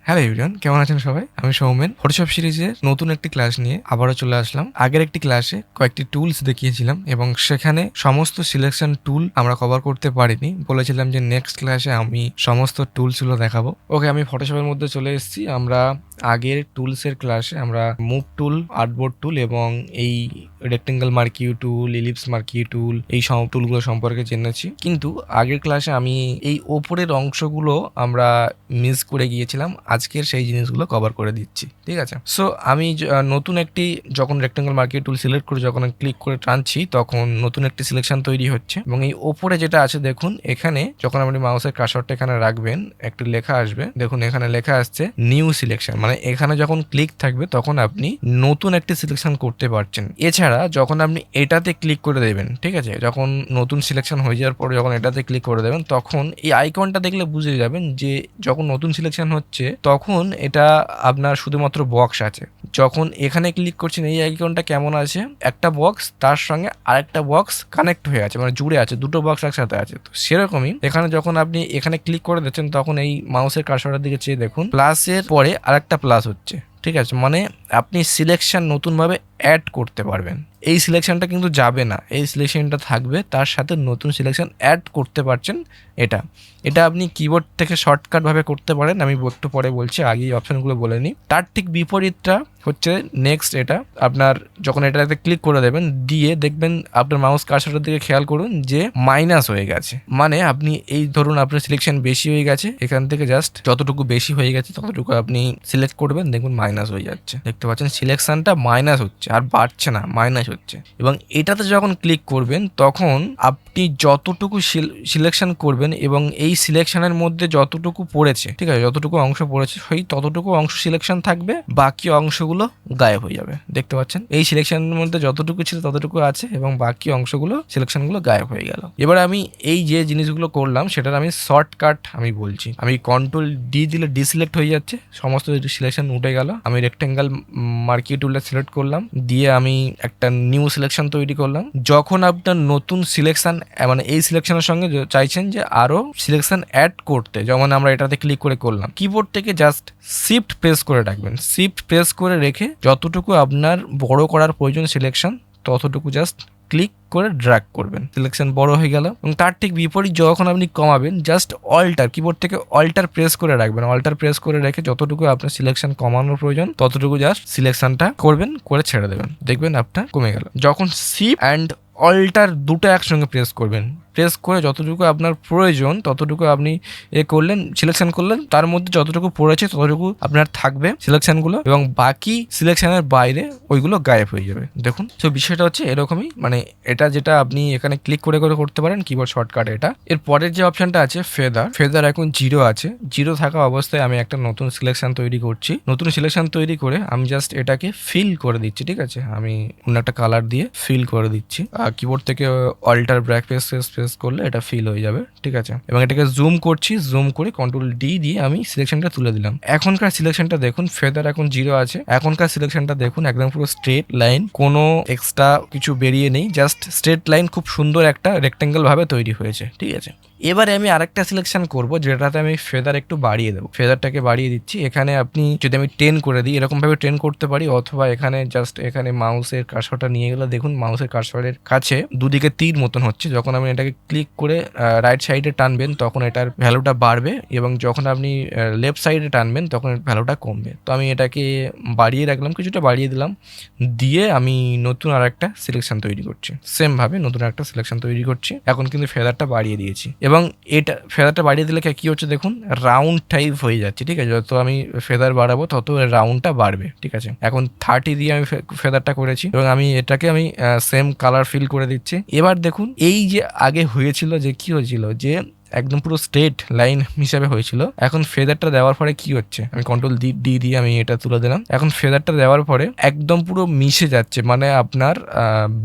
Hello everyone, কেমন আছেন সবাই? আমি সৌমেন। ফটোশপ সিরিজের নতুন একটি ক্লাস নিয়ে আবারও চলে আসলাম। আগের একটি ক্লাসে কয়েকটি টুলস দেখিয়েছিলাম এবং সেখানে সমস্ত সিলেকশন টুল আমরা কভার করতে পারিনি। বলেছিলাম যে নেক্সট ক্লাসে আমি সমস্ত টুলসগুলো দেখাবো। ওকে, আমি ফটোশপের মধ্যে চলে এসেছি। আমরা আগের টুলসের ক্লাসে আমরা মুভ টুল, আর্টবোর্ড টুল এবং এই রেক্টেঙ্গেল মার্কিউ টুল, ইলিপস মার্কিউ টুল, এই সব টুলগুলো সম্পর্কে জেনেছি। কিন্তু আগের ক্লাসে আমি এই ওপরের অংশগুলো আমরা মিস করে গিয়েছিলাম। আজকের সেই জিনিসগুলো কভার করে দিচ্ছি, ঠিক আছে? সো আমি নতুন একটি যখন রেক্টেঙ্গেল মার্কিউ টুল সিলেক্ট করে যখন ক্লিক করে টানছি তখন নতুন একটি সিলেকশন তৈরি হচ্ছে এবং এই ওপরে যেটা আছে দেখুন, এখানে যখন আপনি মাউসের কার্সরটা এখানে রাখবেন একটি লেখা আসবে। দেখুন এখানে লেখা আসছে নিউ সিলেকশন, মানে এখানে যখন ক্লিক থাকবে তখন আপনি নতুন একটি সিলেকশন করতে পারছেন। এছাড়া যখন আপনি এটাতে ক্লিক করে দেবেন, ঠিক আছে, যখন নতুন সিলেকশন হয়ে যাওয়ার পরে যখন এটাতে ক্লিক করে দেবেন তখন এই আইকনটা দেখলে বুঝে যাবেন যে যখন নতুন সিলেকশন হচ্ছে তখন এটা আপনার শুধুমাত্র বক্স আছে। যখন এখানে ক্লিক করছেন এই আইকনটা কেমন আছে, একটা বক্স তার সঙ্গে আরেকটা বক্স কানেক্ট হয়ে আছে, মানে জুড়ে আছে, দুটো বক্স একসাথে আছে। তো সেরকমই এখানে যখন আপনি এখানে ক্লিক করে দিচ্ছেন তখন এই মাউসের কার্সরের দিকে চেয়ে দেখুন প্লাসের পরে আরেকটা প্লাস হচ্ছে, ঠিক আছে, মানে আপনি সিলেকশন নতুনভাবে অ্যাড করতে পারবেন। এই সিলেকশনটা কিন্তু যাবে না, এই সিলেকশনটা থাকবে, তার সাথে নতুন সিলেকশন অ্যাড করতে পারছেন। এটা এটা আপনি কিবোর্ড থেকে শর্টকাটভাবে করতে পারেন, আমি একটু পরে বলছি, আগে এই অপশনগুলো বলে নিই। তার ঠিক বিপরীতটা হচ্ছে নেক্সট। এটা আপনার যখন এটাতে ক্লিক করে দেবেন দিয়ে দেখবেন আপনার মাউস কার্সরের দিকে খেয়াল করুন যে মাইনাস হয়ে গেছে, মানে আপনি এই ধরুন আপনার সিলেকশন বেশি হয়ে গেছে, এখান থেকে জাস্ট যতটুকু বেশি হয়ে গেছে ততটুকু আপনি সিলেক্ট করবেন, দেখুন মাইনাস হয়ে যাচ্ছে। দেখতে পাচ্ছেন সিলেকশনটা মাইনাস হচ্ছে, আর বাড়ছে না, মাইনাস হচ্ছে। এবং এটাতে যখন ক্লিক করবেন তখন আপনি যতটুকু সিলেকশন করবেন এবং এই সিলেকশনের মধ্যে যতটুকু পড়েছে, ঠিক আছে, যতটুকু অংশ পড়েছে সেই ততটুকু অংশ সিলেকশন থাকবে, বাকি অংশগুলো গায়েব হয়ে যাবে। দেখতে পাচ্ছেন এই সিলেকশনের মধ্যে যতটুকু ছিল ততটুকু আছে এবং বাকি অংশগুলো সিলেকশনগুলো গায়েব হয়ে গেল। এবার আমি এই যে জিনিসগুলো করলাম সেটার আমি শর্টকাট আমি বলছি। আমি কন্ট্রোল ডি দিলে ডিসিলেক্ট হয়ে যাচ্ছে, সমস্ত সিলেকশন উঠে গেল। আমি রেক্টেঙ্গেল মার্কিউ টুলটা সিলেক্ট করলাম, দিয়ে আমি একটা নিউ সিলেকশন তৈরি করলাম। যখন আপনার নতুন সিলেকশন, মানে এই সিলেকশনের সঙ্গে চাইছেন যে আরো সিলেকশন অ্যাড করতে, যেমন আমরা এটাতে ক্লিক করে করলাম, কিবোর্ড থেকে জাস্ট শিফট প্রেস করে রাখবেন। শিফট প্রেস করে রেখে যতটুকু আপনার বড় করার প্রয়োজন সিলেকশন ততটুকু জাস্ট ক্লিক করে ড্র্যাগ করবেন, সিলেকশন বড় হয়ে গেল। এবং তার ঠিক বিপরীত যখন আপনি কমাবেন জাস্ট অল্টার, কিবোর্ড থেকে অল্টার প্রেস করে রাখবেন। অল্টার প্রেস করে রেখে যতটুকু আপনার সিলেকশন কমানোর প্রয়োজন ততটুকু জাস্ট সিলেকশনটা করবেন, করে ছেড়ে দেবেন, দেখবেন আপনার কমে গেল। যখন শিফট অ্যান্ড অল্টার দুটো একসঙ্গে প্রেস করবেন, প্রেস করে যতটুকু আপনার প্রয়োজন ততটুকু আপনি করলেন, সিলেকশন করলেন, তার মধ্যে যতটুকু পড়েছে ততটুকু আপনার থাকবে সিলেকশনগুলো এবং বাকি সিলেকশনের বাইরে ওইগুলো গায়েব হয়ে যাবে। দেখুন, তো বিষয়টা হচ্ছে এরকমই, মানে এটা যেটা আপনি এখানে ক্লিক করে করে করতে পারেন কিবোর্ড শর্টকাট এটা। এর পরের যে অপশনটা আছে ফেদার এখন 0 আছে। 0 থাকা অবস্থায় আমি একটা নতুন সিলেকশন তৈরি করছি। নতুন সিলেকশন তৈরি করে আমি জাস্ট এটাকে ফিল করে দিচ্ছি, ঠিক আছে, আমি অন্য একটা কালার দিয়ে ফিল করে দিচ্ছি। কিবোর্ড থেকে অল্টার ব্র্যাক প্রেস করলে এটা ফিল হয়ে যাবে, ঠিক আছে। এবং এটাকে জুম করছি, জুম করে কন্ট্রোল ডি দিয়ে আমি সিলেকশনটা তুলে দিলাম। এখনকার সিলেকশনটা দেখুন, ফেদার এখন 0 আছে। এখনকার সিলেকশনটা দেখুন একদম পুরো স্ট্রেট লাইন, কোনো এক্সট্রা কিছু বেরিয়ে নেই, জাস্ট স্ট্রেট লাইন, খুব সুন্দর একটা রেক্টেঙ্গেল ভাবে তৈরি হয়েছে, ঠিক আছে। এবারে আমি আরেকটা সিলেকশন করব যেটাতে আমি ফেদার একটু বাড়িয়ে দেবো। ফেদারটাকে বাড়িয়ে দিচ্ছি। এখানে আপনি যদি আমি 10 করে দিই এরকম ভাবে 10 করতে পারি, অথবা এখানে জাস্ট এখানে মাউসের কার্সরটা নিয়ে গেলে দেখুন মাউসের কার্সরের কাছে দুদিকে তীর মতন হচ্ছে। যখন আপনি এটাকে ক্লিক করে রাইট সাইডে টানবেন তখন এটার ভ্যালুটা বাড়বে এবং যখন আপনি লেফট সাইডে টানবেন তখন ভ্যালুটা কমবে। তো আমি এটাকে বাড়িয়ে রাখলাম, কিছুটা বাড়িয়ে দিলাম, দিয়ে আমি নতুন আর একটা সিলেকশন তৈরি করছি। সেম ভাবে নতুন একটা সিলেকশন তৈরি করছি। এখন কিন্তু ফেদারটা বাড়িয়ে দিয়েছি এবং এটা ফেদারটা বাড়িয়ে দিলে কি হচ্ছে দেখুন, রাউন্ড টাইপ হয়ে যাচ্ছে, ঠিক আছে। যত আমি ফেদার বাড়াবো তত রাউন্ডটা বাড়বে, ঠিক আছে। এখন 30 দিয়ে আমি ফেদারটা করেছি এবং আমি এটাকে আমি সেম কালার ফিল করে দিচ্ছি। এবার দেখুন এই যে আগে হয়েছিল যে কি হয়েছিল যে একদম পুরো স্ট্রেট লাইন হিসাবে হয়েছিল, এখন ফেদারটা দেওয়ার পরে কি হচ্ছে, আমি কন্ট্রোল ডি দিয়ে আমি এটা তুলে দিলাম। এখন ফেদারটা দেওয়ার পরে একদম পুরো মিশে যাচ্ছে, মানে আপনার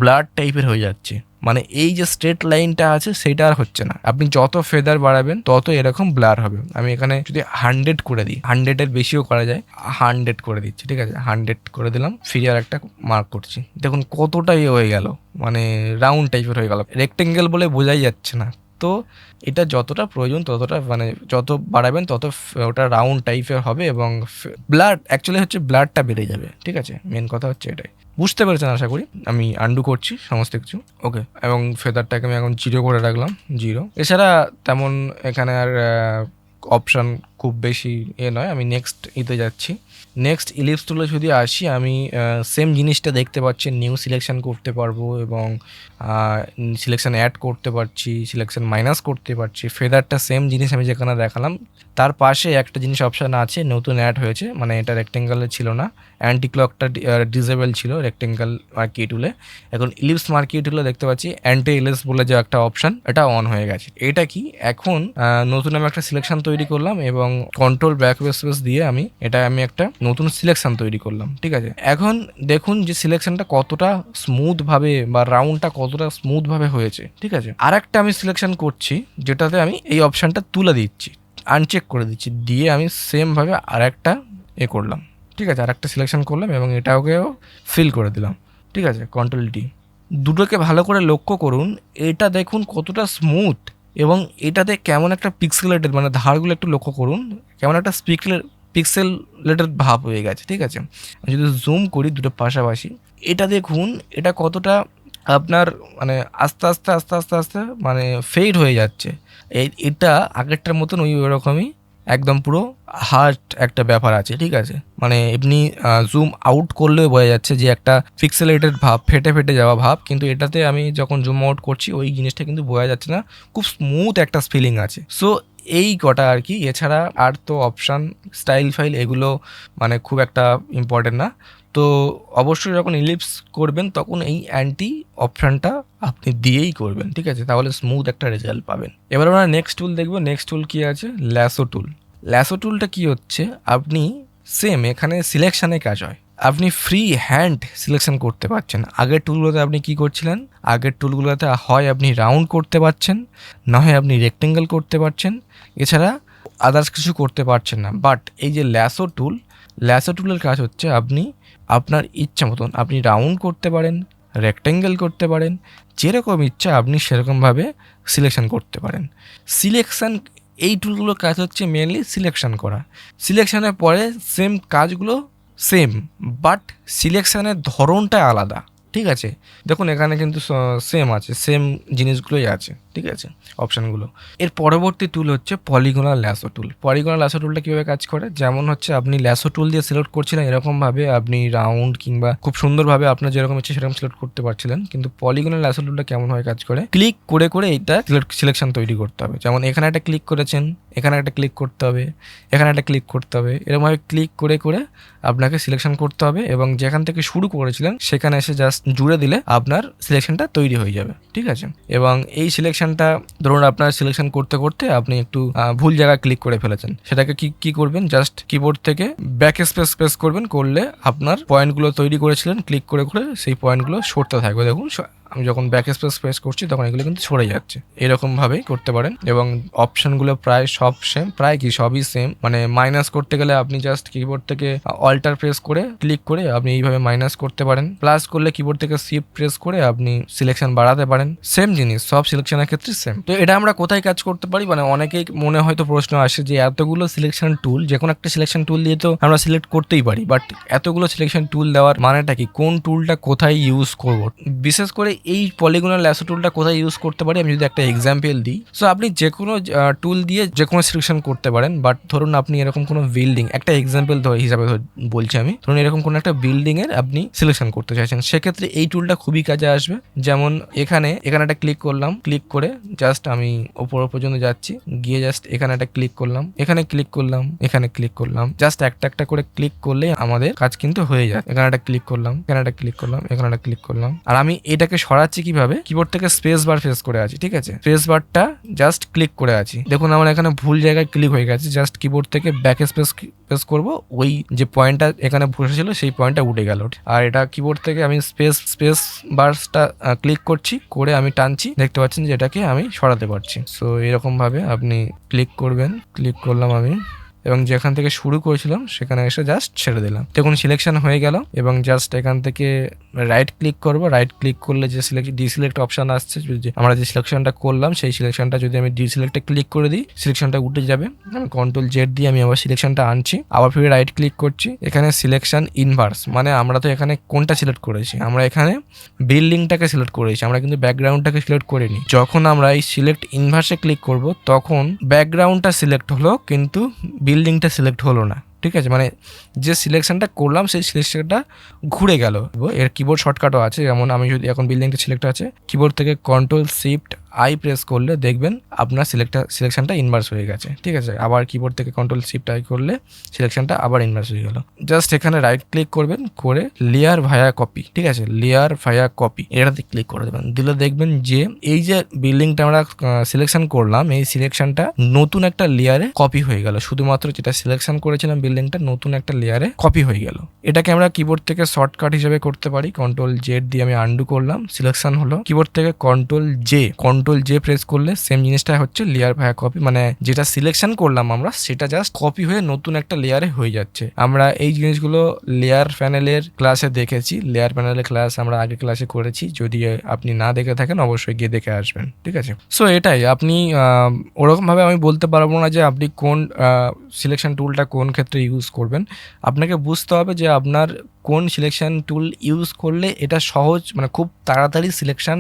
ব্লাড টাইপের হয়ে যাচ্ছে, মানে এই যে স্ট্রেট লাইনটা আছে সেটা আর হচ্ছে না। আপনি যত ফেদার বাড়াবেন তত এরকম ব্লার হবে। আমি এখানে যদি 100 করে দিই, 100-এর বেশিও করা যায়, 100 করে দিচ্ছি, ঠিক আছে, 100 করে দিলাম, ফিরে আর একটা মার্ক করছি। দেখুন কতটা হয়ে গেল, মানে রাউন্ড টাইপের হয়ে গেল, রেক্টেঙ্গেল বলে বোঝাই যাচ্ছে না, তো এটা যতটা প্রয়োজন ততটা মানে যত বাড়াবেন তত ওটা রাউন্ড টাইপের হবে এবং ব্লাড অ্যাকচুয়ালি হচ্ছে ব্লাডটা বেড়ে যাবে, ঠিক আছে, মেন কথা হচ্ছে এটাই। বুঝতে পেরেছেন আশা করি। আমি আন্ডু করছি সমস্ত কিছু, ওকে, এবং ফেদারটাকে আমি এখন 0 করে রাখলাম, 0। এছাড়া তেমন এখানে আর অপশান খুব বেশি নয়। আমি নেক্সট যাচ্ছি। নেক্সট ইলিপস টুলে যদি আসি, আমি সেম জিনিসটা দেখতে পাচ্ছি, নিউ সিলেকশন করতে পারবো এবং সিলেকশন অ্যাড করতে পারছি, সিলেকশন মাইনাস করতে পারছি। ফেদারটা সেম জিনিস আমি যেখানে দেখালাম, তার পাশে একটা জিনিস অপশান আছে নতুন অ্যাড হয়েছে, মানে এটা রেক্টেঙ্গেলে ছিল না, অ্যান্টি ক্লকটা ডিসেবল ছিল রেক্টেঙ্গেল মার্কি টুলে। এখন ইলিপস মার্কি টুলে দেখতে পাচ্ছি অ্যান্টি ইলিপস বলে যে একটা অপশান, এটা অন হয়ে গেছে। এটা কি, এখন নতুন আমি একটা সিলেকশন তৈরি করলাম এবং কন্ট্রোল ব্যাক স্পেস দিয়ে আমি একটা নতুন সিলেকশন তৈরি করলাম, ঠিক আছে। এখন দেখুন যে সিলেকশনটা কতটা স্মুথ ভাবে বা রাউন্ডটা কতটা স্মুথ ভাবে হয়েছে, ঠিক আছে। আর একটা আমি সিলেকশন করছি যেটাতে আমি এই অপশানটা তুলে দিচ্ছি, আনচেক করে দিচ্ছি, দিয়ে আমি সেম ভাবে আর একটা করলাম, ঠিক আছে, আর একটা সিলেকশন করলাম এবং এটাকেও ফিল করে দিলাম, ঠিক আছে, কন্ট্রোল ডি। দুটোকে ভালো করে লক্ষ্য করুন, এটা দেখুন কতটা স্মুথ এবং এটাতে কেমন একটা পিক্সেলেটেড, মানে ধারগুলো একটু লক্ষ্য করুন, কেমন একটা পিক্সেলেটেড ভাব হয়ে গেছে, ঠিক আছে। যদি জুম করি দুটো পাশাপাশি, এটা দেখুন এটা কতটা আপনার মানে আস্তে আস্তে আস্তে আস্তে আস্তে মানে ফেড হয়ে যাচ্ছে। এটা আগেরটার মতন ওরকমই একদম পুরো হার্ড একটা ব্যাপার আছে, ঠিক আছে। মানে এমনি জুম আউট করলেও বোঝা যাচ্ছে যে একটা পিক্সেলেটেড ভাব, ফেটে ফেটে যাওয়া ভাব, কিন্তু এটাতে আমি যখন জুম আউট করছি ওই জিনিসটা কিন্তু বোঝা যাচ্ছে না, খুব স্মুথ একটা ফিলিং আছে। সো এই কটা আর কি, এছাড়া আর তো অপশান স্টাইল ফাইল এগুলো মানে খুব একটা ইম্পর্টেন্ট না। তো অবশ্যই যখন ইলিপস করবেন তখন এই অ্যান্টি অপশানটা আপনি দিয়েই করবেন, ঠিক আছে, তাহলে স্মুথ একটা রেজাল্ট পাবেন। এবার আমরা নেক্সট টুল দেখবো। নেক্সট টুল কি আছে, ল্যাসো টুল। ল্যাসো টুলটা কি হচ্ছে, আপনি সেম এখানে সিলেকশানে কাজ হয়, আপনি ফ্রি হ্যান্ড সিলেকশন করতে পারছেন। আগের টুলগুলোতে আপনি কি করছিলেন, আগের টুলগুলোতে হয় আপনি রাউন্ড করতে পারছেন, না হয় আপনি রেক্টেঙ্গেল করতে পারছেন, এছাড়া আদার্স কিছু করতে পারছেন না। বাট এই যে ল্যাসো টুলের কাজ হচ্ছে আপনি আপনার ইচ্ছা মতন আপনি রাউন্ড করতে পারেন, রেক্টেঙ্গেল করতে পারেন, যেরকম ইচ্ছা আপনি সেরকমভাবে সিলেকশন করতে পারেন। সিলেকশন, এই টুলগুলোর কাজ হচ্ছে মেনলি সিলেকশন করা। সিলেকশনের পরে সেম কাজগুলো সেম, বাট সিলেকশনের ধরনটা আলাদা, ঠিক আছে। দেখুন এখানে কিন্তু সেম আছে, সেম জিনিসগুলোই আছে, ঠিক আছে, অপশানগুলো। এর পরবর্তী টুল হচ্ছে পলিগনাল ল্যাসো টুল। পলিগনাল ল্যাসো টুলটা কীভাবে কাজ করে, যেমন হচ্ছে আপনি ল্যাসো টুল দিয়ে সিলেক্ট করছিলেন, এরকমভাবে আপনি রাউন্ড কিংবা খুব সুন্দরভাবে আপনার যেরকম ইচ্ছে সেরকম সিলেক্ট করতে পারছিলেন। কিন্তু পলিগনাল ল্যাসো টুলটা কেমনভাবে কাজ করে, ক্লিক করে করে এইটা সিলেকশন তৈরি করতে হবে। যেমন এখানে একটা ক্লিক করেছেন, এখানে একটা ক্লিক করতে হবে, এখানে একটা ক্লিক করতে হবে, এরকমভাবে ক্লিক করে করে আপনাকে সিলেকশন করতে হবে এবং যেখান থেকে শুরু করেছিলেন সেখানে এসে জাস্ট জুড়ে দিলে আপনার সিলেকশনটা তৈরি হয়ে যাবে, ঠিক আছে। এবং এই সিলেকশনটা ধরুন আপনার সিলেকশন করতে করতে আপনি একটু ভুল জায়গায় ক্লিক করে ফেলেছেন, সেটাকে কি করবেন, জাস্ট কিবোর্ড থেকে ব্যাক স্পেস প্রেস করবেন, করলে আপনার পয়েন্টগুলো তৈরি করেছিলেন ক্লিক করে করে সেই পয়েন্টগুলো সরতে থাকবে। দেখুন আমি যখন ব্যাক স্পেস প্রেস করছি তখন এগুলো কিন্তু সরে যাচ্ছে, এরকমভাবেই করতে পারেন। এবং অপশানগুলো প্রায় সব সেম, প্রায় কি সবই সেম। মানে মাইনাস করতে গেলে আপনি জাস্ট কিবোর্ড থেকে অল্টার প্রেস করে ক্লিক করে আপনি এইভাবে মাইনাস করতে পারেন। প্লাস করলে কিবোর্ড থেকে শিফট প্রেস করে আপনি সিলেকশন বাড়াতে পারেন। সেম জিনিস সব সিলেকশনের ক্ষেত্রে সেম। তো এটা আমরা কোথায় কাজ করতে পারি, মানে অনেকেই মনে হয়তো প্রশ্ন আসে যে এতগুলো সিলেকশন টুল, যে কোনো একটা সিলেকশন টুল দিয়ে তো আমরা সিলেক্ট করতেই পারি, বাট এতগুলো সিলেকশন টুল দেওয়ার মানেটা কি, কোন টুলটা কোথায় ইউজ করব। বিশেষ করে এই পলিগনাল ল্যাসো টুলটা কোথায় ইউজ করতে পারি, আমি যদি একটা এক্সাম্পল দিই। সো আপনি যে কোনো টুল দিয়ে যে কোনো সিলেকশন করতে পারেন, বাট ধরুন আপনি এরকম কোনো বিল্ডিং, একটা এক্সাম্পল হিসাবে বলছি আমি, ধরুন এরকম কোনো একটা বিল্ডিং এর আপনি সিলেকশন করতে চাইছেন, সেক্ষেত্রে এই টুলটা খুবই কাজে আসবে। যেমন এখানে একটা ক্লিক করলাম, ক্লিক করে জাস্ট আমি ওপর পর্যন্ত যাচ্ছি, গিয়ে জাস্ট এখানে একটা ক্লিক করলাম, এখানে ক্লিক করলাম, এখানে ক্লিক করলাম, জাস্ট একটা একটা করে ক্লিক করলে আমাদের কাজ কিন্তু হয়ে যায়। এখানে একটা ক্লিক করলাম, এখানে একটা ক্লিক করলাম, এখানে একটা ক্লিক করলাম। আর আমি এটাকে সরাচ্ছি কিভাবে, কিবোর্ড থেকে স্পেস বার প্রেস করে আছি, ঠিক আছে, স্পেস বারটা জাস্ট ক্লিক করে আছি। দেখুন আমার এখানে ভুল জায়গায় ক্লিক হয়ে গেছে, জাস্ট কিবোর্ড থেকে ব্যাক স্পেস প্রেস করবো, ওই যে পয়েন্টটা এখানে বসেছিল সেই পয়েন্টটা উঠে গেল। আর এটা কিবোর্ড থেকে আমি স্পেস বারটা ক্লিক করছি, করে আমি টানছি, দেখতে পাচ্ছেন যে এটাকে আমি সরাতে পারছি। সো এরকম ভাবে আপনি ক্লিক করবেন, ক্লিক করলাম আমি এবং যেখান থেকে শুরু করেছিলাম সেখানে এসে জাস্ট ছেড়ে দিলাম। দেখুন সিলেকশন হয়ে গেল এবং জাস্ট এখান থেকে রাইট ক্লিক করব। রাইট ক্লিক করলে যে ডিসিলেক্ট অপশন আসছে, যদি আমরা যে সিলেকশনটা করলাম সেই সিলেকশনটা যদি আমি ডিসিলেক্টে ক্লিক করে দিই সিলেকশনটা উঠে যাবে। আমি কন্ট্রোল জেড দিয়ে আমি আবার সিলেকশনটা আনছি, আবার ফিরে রাইট ক্লিক করছি। এখানে সিলেকশন ইনভার্স, মানে আমরা তো এখানে কোনটা সিলেক্ট করেছি, আমরা এখানে বিল্ডিংটাকে সিলেক্ট করেছি, আমরা কিন্তু ব্যাকগ্রাউন্ডটাকে সিলেক্ট করিনি। যখন আমরা এই সিলেক্ট ইনভার্সে ক্লিক করব তখন ব্যাকগ্রাউন্ডটা সিলেক্ট হলো কিন্তু বিল্ডিংটা সিলেক্ট হলো না। ঠিক আছে, মানে যে সিলেকশনটা করলাম সেই সিলেকশনটা ঘুরে গেল। এর কিবোর্ড শর্টকাটও আছে, যেমন আমি যদি এখন বিল্ডিংটা সিলেক্ট আছে, কিবোর্ড থেকে কন্ট্রোল শিফট আই প্রেস করলে দেখবেন আপনার সিলেকশনটা ইনভার্স হয়ে গেছে। ঠিক আছে, আবার কিবোর্ড থেকে কন্ট্রোল শিফট আই করলে সিলেকশনটা আবার ইনভার্স হয়ে গেল। জাস্ট এখানে রাইট ক্লিক করবেন, করে লেয়ার ভায়া কপি, ঠিক আছে, লেয়ার ভায়া কপি এটাতে ক্লিক করে দেবেন। দিলে দেখবেন যে এই যে বিল্ডিংটা আমরা সিলেকশন করলাম এই সিলেকশনটা নতুন একটা লেয়ারে কপি হয়ে গেল। শুধুমাত্র যেটা সিলেকশন করেছিলাম বিল্ডিংটা নতুন একটা লেয়ারে কপি হয়ে গেল। এটাকে আমরা কিবোর্ড থেকে শর্টকাট হিসেবে করতে পারি। কন্ট্রোল জেড দিয়ে আমি আন্ডু করলাম, সিলেকশন হলো। কিবোর্ড থেকে কন্ট্রোল জে প্রেস করলে সেম জিনিসটা হচ্ছে লেয়ার ভায়া কপি, মানে যেটা সিলেকশন করলাম আমরা সেটা জাস্ট কপি হয়ে নতুন একটা লেয়ারে হয়ে যাচ্ছে। আমরা এই জিনিসগুলো লেয়ার প্যানেলের ক্লাসে দেখেছি, লেয়ার প্যানেলের ক্লাস আমরা আগে ক্লাসে করেছি। যদি আপনি না দেখে থাকেন অবশ্যই গিয়ে দেখে আসবেন। ঠিক আছে, সো এটাই। আপনি ওরকম ভাবে আমি বলতে পারবো না যে আপনি কোন সিলেকশন টুলটা কোন ক্ষেত্রে ইউজ করবেন। আপনাকে বুঝতে হবে যে আপনার কোন সিলেকশন টুল ইউজ করলে এটা সহজ, মানে খুব তাড়াতাড়ি সিলেকশন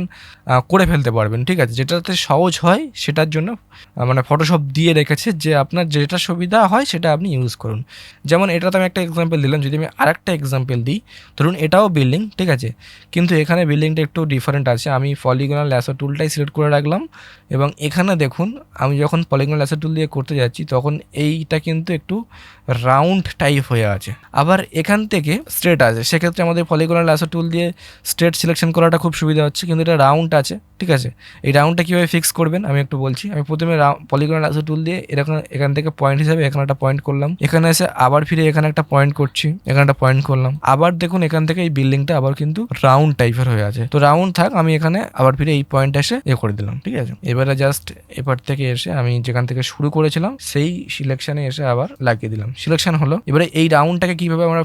করে ফেলতে পারবেন। ঠিক আছে, যেটাতে সহজ হয় সেটার জন্য মানে ফটোশপ দিয়ে রেখেছে যে আপনার যেটা সুবিধা হয় সেটা আপনি ইউজ করুন। যেমন এটাতে আমি একটা এক্সাম্পল দিলাম, যদি আমি আরেকটা এক্সাম্পল দিই, ধরুন এটাও বিল্ডিং, ঠিক আছে, কিন্তু এখানে বিল্ডিংটা একটু ডিফারেন্ট আছে। আমি পলিগনাল ল্যাসো টুলটাই সিলেক্ট করে রাখলাম এবং এখানে দেখুন আমি যখন পলিগনাল ল্যাসো টুল দিয়ে করতে যাচ্ছি তখন এইটা কিন্তু একটু রাউন্ড টাইপ হয়ে আছে। আবার এখান থেকে স্ট্রেট আছে, সেক্ষেত্রে আমাদের পলিগনাল ল্যাসো টুল দিয়ে স্ট্রেট সিলেকশন করাটা খুব সুবিধা হচ্ছে, কিন্তু এটা রাউন্ড আছে। ঠিক আছে, এই রাউন্ডটা কীভাবে ফিক্স করবেন আমি একটু বলছি। আমি প্রথমে পলিগনাল ল্যাসো টুল দিয়ে এরকম এখান থেকে পয়েন্ট হিসাবে এখানে একটা পয়েন্ট করলাম, এখানে এসে আবার ফিরে এখানে একটা পয়েন্ট করছি, এখানে একটা পয়েন্ট করলাম। আবার দেখুন এখান থেকে এই বিল্ডিংটা আবার কিন্তু রাউন্ড টাইপের হয়ে আছে, তো রাউন্ড থাক, আমি এখানে আবার ফিরে এই পয়েন্ট এসে করে দিলাম। ঠিক আছে, এবারে জাস্ট এবার থেকে এসে আমি যেখান থেকে শুরু করেছিলাম সেই সিলেকশনে এসে আবার লাগিয়ে দিলাম, সিলেকশন হলো। এবারে এই রাউন্ডটাকে কিভাবে আমরা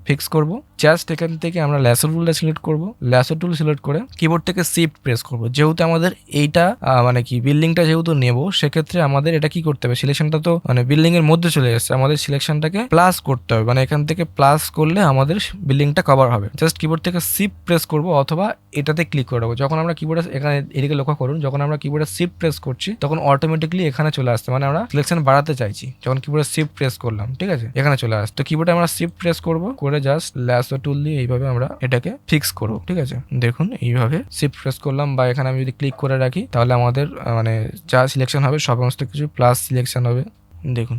ফিক্স করব, জাস্ট এখান থেকে আমরা ল্যাসো টুলটা সিলেক্ট করব, ল্যাসো টুল সিলেক্ট করে কিবোর্ড থেকে শিফট প্রেস করব। যেহেতু আমাদের এইটা মানে কি বিল্ডিংটা যেহেতু নেব, সেক্ষেত্রে আমাদের এটা কি করতে হবে, সিলেকশনটা তো মানে বিল্ডিং এর মধ্যে চলে যাচ্ছে, আমাদের সিলেকশনটাকে প্লাস করতে হবে, মানে এখান থেকে প্লাস করলে আমাদের বিল্ডিংটা কভার হবে। জাস্ট কিবোর্ড থেকে শিফট প্রেস করব অথবা এটাতে ক্লিক করে দেবো। যখন আমরা কিবোর্ডে এখানে এদিকে লক্ষ্য করুন, যখন আমরা কিবোর্ডে শিফট প্রেস করছি তখন অটোমেটিকলি এখানে চলে আসছে, মানে আমরা সিলেকশন বাড়াতে চাইছি। যখন কিবোর্ডে শিফট প্রেস করলাম, ঠিক আছে, এখানে চলে আসছে। তো কিবোর্ডে আমরা শিফট প্রেস করব, করে জাস্ট ল্যাসো টুল দিয়ে এইভাবে আমরা এটাকে ফিক্স করব। ঠিক আছে, দেখুন এইভাবে শিফট প্রেস করলাম বা এখানে আমি যদি ক্লিক করে রাখি তাহলে আমাদের মানে যা সিলেকশন হবে সমস্ত কিছু প্লাস সিলেকশন হবে। দেখুন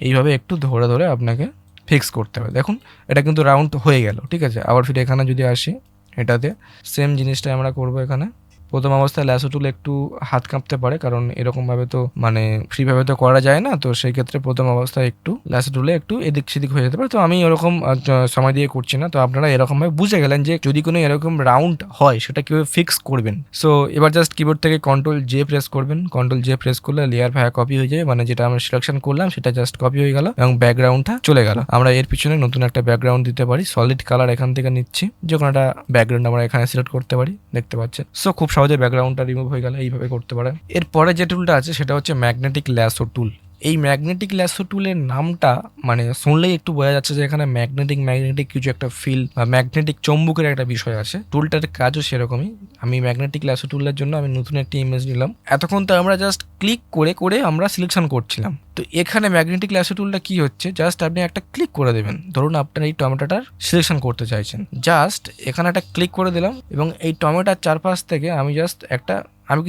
এইভাবে একটু ধরে ধরে আপনাকে ফিক্স করতে হবে। দেখুন এটা কিন্তু রাউন্ড হয়ে গেল। ঠিক আছে, আবার ফিরে এখানে যদি আসি, এটাতে সেম জিনিসটা আমরা করব। এখানে প্রথম অবস্থায় ল্যাসো টুল একটু হাত কাঁপতে পারে, কারণ এরকমভাবে তো মানে ফ্রিভাবে তো করা যায় না, তো সেই ক্ষেত্রে প্রথম অবস্থায় একটু ল্যাসো টুলে একটু এদিক সেদিক হয়ে যেতে পারে। তো আমি এরকম সময় দিয়ে করছি না, তো আপনারা এরকমভাবে বুঝে গেলেন যে যদি কোনো এরকম রাউন্ড হয় সেটা কীভাবে ফিক্স করবেন। সো এবার জাস্ট কিবোর্ড থেকে কন্ট্রোল জে প্রেস করবেন, কন্ট্রোল জে প্রেস করলে লেয়ার ভায়া কপি হয়ে যাবে, মানে যেটা আমরা সিলেকশন করলাম সেটা জাস্ট কপি হয়ে গেল এবং ব্যাকগ্রাউন্ডটা চলে গেল। আমরা এর পিছনে নতুন একটা ব্যাকগ্রাউন্ড দিতে পারি, সলিড কালার এখান থেকে নিচ্ছি, যে কোনো একটা ব্যাকগ্রাউন্ড আমরা এখানে সিলেক্ট করতে পারি, দেখতে পাচ্ছেন। সো খুব সহজে ব্যাকগ্রাউন্ডটা রিমুভ হয়ে গেল, এইভাবে করতে পারেন। এরপরে যে টুলটা আছে সেটা হচ্ছে ম্যাগনেটিক ল্যাসো টুল। এই ম্যাগনেটিক ল্যাসো টুলের নামটা মানে শুনলেই একটু বোঝা যাচ্ছে যে এখানে ম্যাগনেটিক কিছু একটা ফিল বা ম্যাগনেটিক চৌম্বকের একটা বিষয় আছে। টুলটার কাজও সেরকমই। আমি ম্যাগনেটিক ল্যাসো টুলের জন্য আমি নতুন একটি ইমেজ নিলাম। এতক্ষণ তো আমরা জাস্ট ক্লিক করে করে আমরা সিলেকশন করছিলাম, তো এখানে ম্যাগনেটিক ল্যাসো টুলটা কি হচ্ছে, জাস্ট আপনি একটা ক্লিক করে দেবেন। ধরুন আপনার এই টমেটোটার সিলেকশন করতে চাইছেন, জাস্ট এখানে একটা ক্লিক করে দিলাম এবং এই টমেটোর চারপাশ থেকে আমি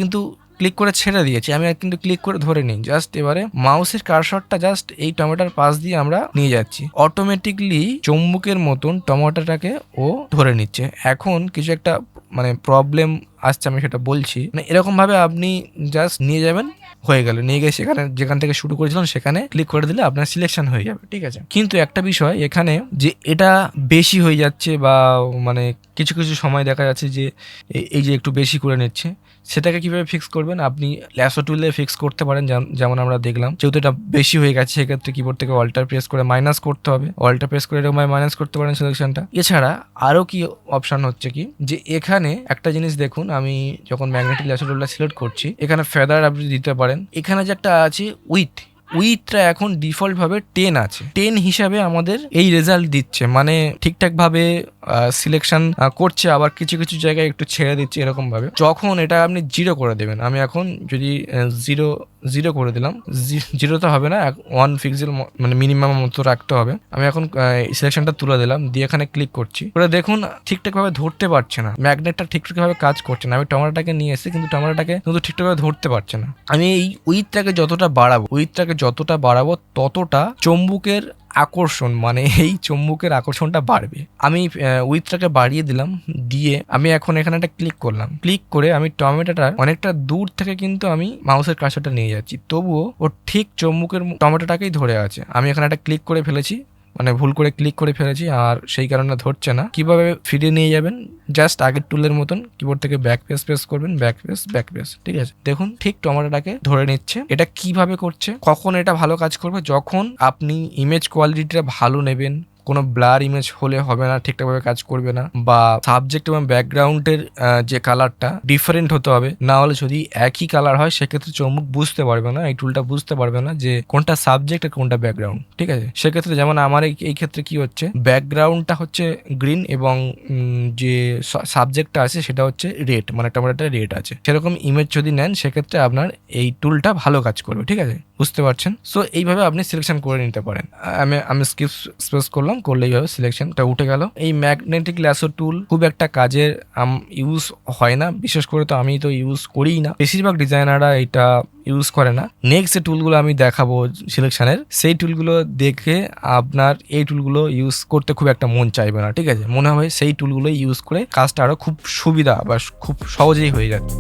কিন্তু ক্লিক করে ছেড়ে দিয়েছি, আমি কিন্তু ক্লিক করে ধরে নিই। জাস্ট এবারে মাউসের কারসরটা জাস্ট এই টমেটোর পাশ দিয়ে আমরা নিয়ে যাচ্ছি, অটোমেটিকলি চুম্বকের মতন টমেটোটাকে ও ধরে নিচ্ছে। এখন কিছু একটা মানে প্রবলেম আসছে, আমি সেটা বলছি। মানে এরকম ভাবে আপনি জাস্ট নিয়ে যাবেন, হয়ে গেল, নিয়ে গিয়ে সেখানে যেখান থেকে শুরু করেছিলাম সেখানে ক্লিক করে দিলে আপনার সিলেকশন হয়ে যাবে। ঠিক আছে, কিন্তু একটা বিষয় এখানে যে এটা বেশি হয়ে যাচ্ছে বা মানে কিছু কিছু সময় দেখা যাচ্ছে যে এই যে একটু বেশি করে নিচ্ছে, সেটাকে কিভাবে ফিক্স করবেন? আপনি ল্যাসো টুলে ফিক্স করতে পারেন, যেমন আমরা দেখলাম। যেহেতু এটা বেশি হয়ে গেছে, সেক্ষেত্রে কিবোর্ড থেকে অল্টার প্রেস করে মাইনাস করতে হবে, অল্টার প্রেস করে এরকম মাইনাস করতে পারেন সিলেকশনটা। এছাড়া আরও কি অপশন হচ্ছে কি, যে এখানে একটা জিনিস দেখুন, আমি যখন ম্যাগনেটিক ল্যাসো টুলটা সিলেক্ট করছি, এখানে ফেদার আপনি দিতে পারেন। এখানে যে একটা আছে উইথটা এখন ডিফল্ট ভাবে 10 আছে, 10 হিসাবে আমাদের এই রেজাল্ট দিচ্ছে, মানে ঠিকঠাক ভাবে সিলেকশন করছে, আবার কিছু কিছু জায়গায় একটু ছেড়ে দিচ্ছে এরকম ভাবে। যখন এটা আপনি 0 করে দেবেন, আমি এখন যদি 0 করে দিলাম, 0 তো হবে না, 1 পিক্সেল মানে মিনিমাম মতো রাখতে হবে। আমি এখন সিলেকশনটা তুলে দিলাম, দিয়ে এখানে ক্লিক করছি, ওটা দেখুন ঠিকঠাক ভাবে ধরতে পারছে না, ম্যাগনেটটা ঠিকঠাক ভাবে কাজ করছে না। আমি টমেটোটাকে নিয়ে এসেছি, কিন্তু টমেটোটাকে কিন্তু ঠিকঠাক ভাবে ধরতে পারছে না। আমি এই উইথটাকে যতটা বাড়াবো ততটা চুম্বকের আকর্ষণ, মানে এই চুম্বকের আকর্ষণটা বাড়বে। আমি উইথটাকে বাড়িয়ে দিলাম, দিয়ে আমি এখন এখানে একটা ক্লিক করলাম, ক্লিক করে আমি টমেটোটার অনেকটা দূর থেকে কিন্তু আমি মাউসের কার্সারটা নিয়ে যাচ্ছি, তবুও ও ঠিক চুম্বকের টমেটোটাকেই ধরে আছে। আমি এখানে একটা ক্লিক করে ফেলেছি, মানে ভুল করে ক্লিক করে ফেলেছি, আর সেই কারণে ধরছে না। কিভাবে ফিরিয়ে নিয়ে যাবেন? জাস্ট আগের টুলের মতন কিবোর্ড থেকে ব্যাক প্রেস করবেন, ব্যাক প্রেস, ঠিক আছে? দেখুন ঠিক টমেটোটাকে ধরে নিচ্ছে। এটা কিভাবে করছে? কখন এটা ভালো কাজ করবে? যখন আপনি ইমেজ কোয়ালিটিটা ভালো নেবেন, কোনো ব্লার ইমেজ হলে হবে না, ঠিকঠাকভাবে কাজ করবে না, বা সাবজেক্ট এবং ব্যাকগ্রাউন্ডের যে কালারটা ডিফারেন্ট হতে হবে, না হলে যদি একই কালার হয় সেক্ষেত্রে চোখ বুঝতে পারবে না, এই টুলটা বুঝতে পারবে না যে কোনটা সাবজেক্ট আর কোনটা ব্যাকগ্রাউন্ড, ঠিক আছে? সেক্ষেত্রে যেমন আমার এই ক্ষেত্রে কি হচ্ছে, ব্যাকগ্রাউন্ডটা হচ্ছে গ্রিন এবং যে সাবজেক্টটা আছে সেটা হচ্ছে রেড, মানে টমেটোটা রেড আছে। সেরকম ইমেজ যদি নেন সেক্ষেত্রে আপনার এই টুলটা ভালো কাজ করবে, ঠিক আছে? বুঝতে পারছেন? সো এইভাবে আপনি সিলেকশন করে নিতে পারেন। আমি স্কিপ স্পেস করলাম, করলে এইভাবে সিলেকশনটা উঠে গেল। এই ম্যাগনেটিক ল্যাসো টুল খুব একটা কাজের ইউজ হয় না, বিশেষ করে তো আমি তো ইউজ করিই না, বেশিরভাগ ডিজাইনাররা এটা ইউজ করে না। নেক্সট যে টুলগুলো আমি দেখাবো সিলেকশনের, সেই টুলগুলো দেখে আপনার এই টুলগুলো ইউজ করতে খুব একটা মন চাইবে না, ঠিক আছে? মনে হয় সেই টুলগুলো ইউজ করে কাজটা আরো খুব সুবিধা বা খুব সহজেই হয়ে যাচ্ছে।